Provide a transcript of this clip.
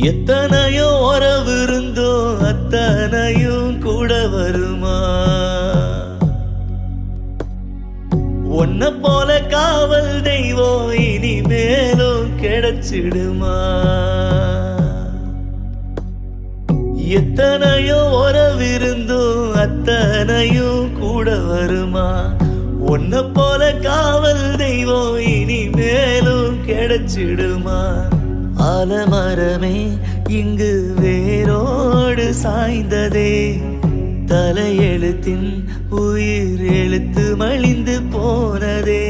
எத்தனையோ உறவு இருந்தோ அத்தனையும் கூட வருமா? உன்ன போல காவல் தெய்வம் இனிமேலும் கிடைச்சிடுமா? எத்தனையோ உறவு இருந்தோ அத்தனையும் கூட வருமா? உன்ன போல காவல் தெய்வம் இனிமேலும் கிடைச்சிடுமா? ஆலமரமே இங்கு வேரோடு சாய்ந்ததே, தலையெழுத்தின் உயிர் எழுத்து மலிந்து போனதே.